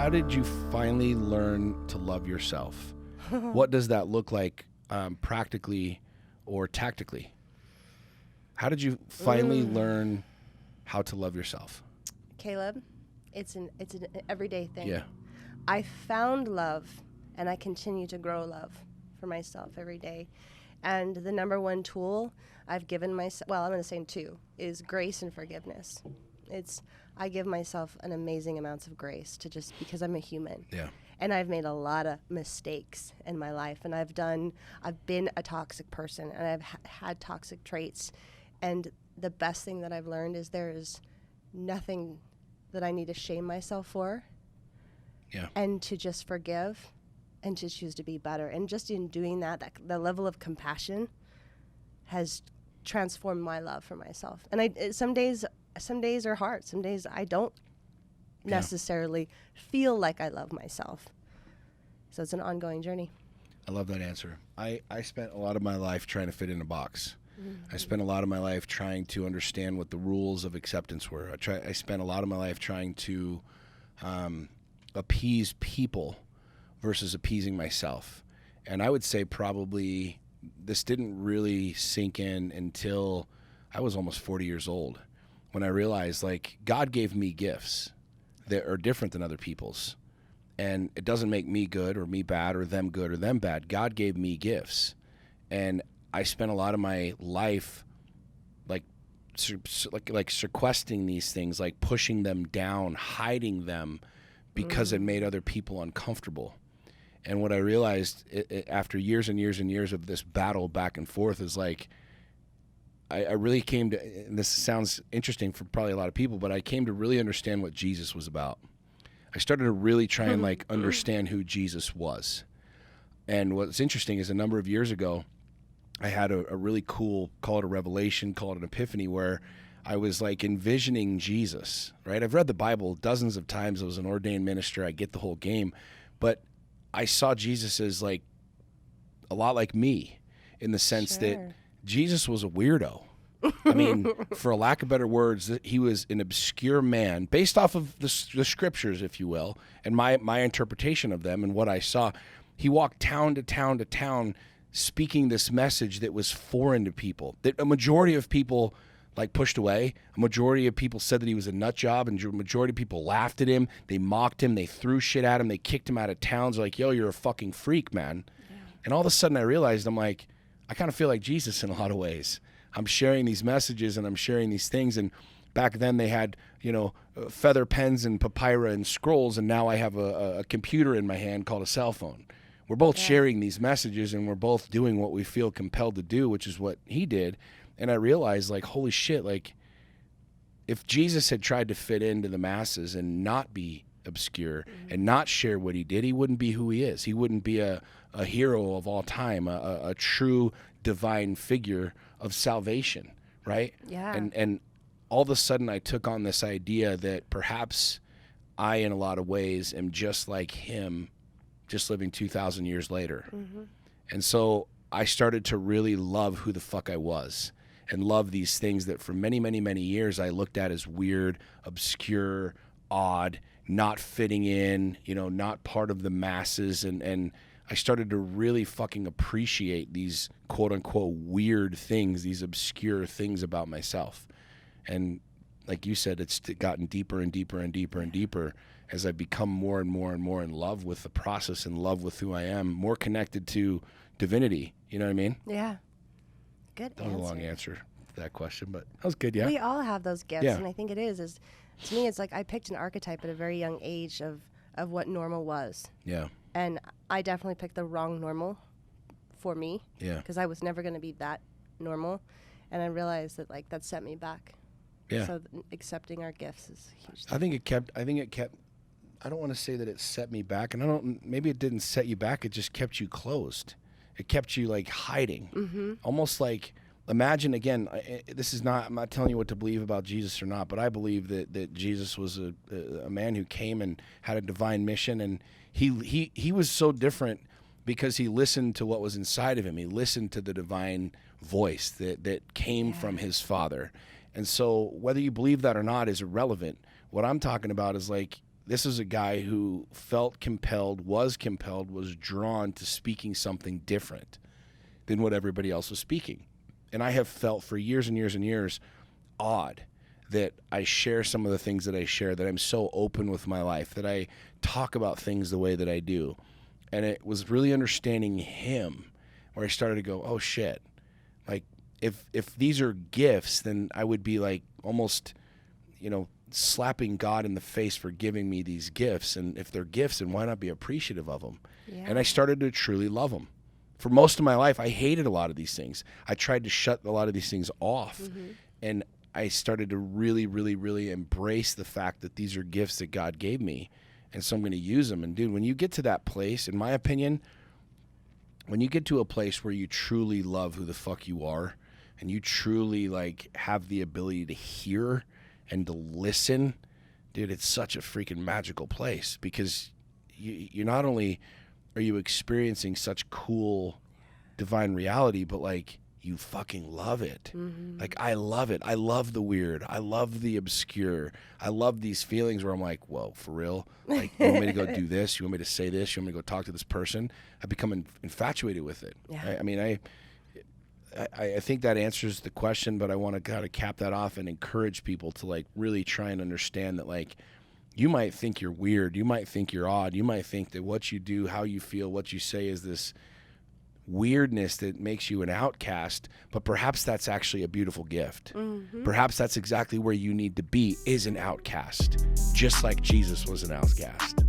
how did you finally learn to love yourself? What does that look like practically or tactically? How did you finally learn how to love yourself? Caleb, it's an everyday thing. Yeah. I found love, and I continue to grow love for myself every day. And the number one tool I've given myself, well, I'm going to say two, is grace and forgiveness. I give myself an amazing amounts of grace to just because I'm a human. Yeah. And I've made a lot of mistakes in my life, and I've been a toxic person, and I've had toxic traits. And the best thing that I've learned is there is nothing that I need to shame myself for. Yeah. And to just forgive and to choose to be better. And just in doing that the level of compassion has transformed my love for myself. And some days are hard. Some days I don't necessarily feel like I love myself. So it's an ongoing journey. I love that answer. I spent a lot of my life trying to fit in a box. I spent a lot of my life trying to understand what the rules of acceptance were. I spent a lot of my life trying to appease people versus appeasing myself. And I would say probably this didn't really sink in until I was almost 40 years old, when I realized, like, God gave me gifts that are different than other people's. And it doesn't make me good or me bad or them good or them bad. God gave me gifts. And I spent a lot of my life like sequestering these things, like pushing them down, hiding them because it made other people uncomfortable. And what I realized after years and years and years of this battle back and forth is like, I really came to, and this sounds interesting for probably a lot of people, but I came to really understand what Jesus was about. I started to really try and like understand who Jesus was. And what's interesting is a number of years ago, I had a really cool, call it a revelation, call it an epiphany, where I was like envisioning Jesus, right? I've read the Bible dozens of times. I was an ordained minister. I get the whole game. But I saw Jesus as like a lot like me, in the sense that Jesus was a weirdo. I mean, for a lack of better words, he was an obscure man based off of the scriptures, if you will, and my interpretation of them and what I saw. He walked town to town to town speaking this message that was foreign to people, that a majority of people like pushed away. A majority of people said that he was a nut job, and a majority of people laughed at him. They mocked him. They threw shit at him. They kicked him out of towns. Like, yo, you're a fucking freak, man. Yeah. And all of a sudden I realized, I'm like, I kind of feel like Jesus in a lot of ways. I'm sharing these messages and I'm sharing these things. And back then they had, feather pens and papyrus and scrolls. And now I have a computer in my hand called a cell phone. We're both sharing these messages, and we're both doing what we feel compelled to do, which is what he did. And I realized, like, holy shit, like, if Jesus had tried to fit into the masses and not be obscure and not share what he did, he wouldn't be who he is. He wouldn't be a hero of all time, a true divine figure of salvation, right? Yeah. And all of a sudden I took on this idea that perhaps I, in a lot of ways, am just like him, just living 2,000 years later. And so I started to really love who the fuck I was, and love these things that for many, many, many years I looked at as weird, obscure, odd, not fitting in, not part of the masses. And I started to really fucking appreciate these quote unquote weird things, these obscure things about myself. And like you said, it's gotten deeper and deeper and deeper and deeper as I become more and more and more in love with the process, in love with who I am, more connected to divinity. You know what I mean? Yeah. Good answer. That was a long answer to that question, but that was good, yeah. We all have those gifts, Yeah. and I think it is to me, it's like I picked an archetype at a very young age of what normal was. Yeah. And I definitely picked the wrong normal for me. Yeah. Because I was never going to be that normal. And I realized that, like, that set me back. Yeah. So accepting our gifts is huge. I think it kept, I don't want to say that it set me back, and maybe it didn't set you back, it just kept you closed. It kept you like hiding. Almost like, imagine again, I'm not telling you what to believe about Jesus or not, but I believe that Jesus was a man who came and had a divine mission, and he was so different because he listened to what was inside of him. He listened to the divine voice that came from his Father. And so whether you believe that or not is irrelevant. What I'm talking about is like this is a guy who felt compelled, was drawn to speaking something different than what everybody else was speaking. And I have felt for years and years and years odd that I share some of the things that I share, that I'm so open with my life, that I talk about things the way that I do. And it was really understanding him where I started to go, oh shit, like if these are gifts, then I would be like almost, slapping God in the face for giving me these gifts. And if they're gifts, then why not be appreciative of them? Yeah. And I started to truly love them. For most of my life, I hated a lot of these things. I tried to shut a lot of these things off. Mm-hmm. And I started to really, really, really embrace the fact that these are gifts that God gave me. And so I'm going to use them. And dude, when you get to that place, in my opinion, when you get to a place where you truly love who the fuck you are, and you truly like have the ability to hear and to listen, dude, it's such a freaking magical place, because you not only are you experiencing such cool divine reality, but like you fucking love it. Mm-hmm. Like I love it. I love the weird. I love the obscure. I love these feelings where I'm like, whoa, for real? Like, you want me to go do this? You want me to say this? You want me to go talk to this person? I become infatuated with it. Yeah. I think that answers the question, but I want to kind of cap that off and encourage people to like really try and understand that, like, you might think you're weird. You might think you're odd. You might think that what you do, how you feel, what you say is this weirdness that makes you an outcast, but perhaps that's actually a beautiful gift. Mm-hmm. Perhaps that's exactly where you need to be, is an outcast, just like Jesus was an outcast.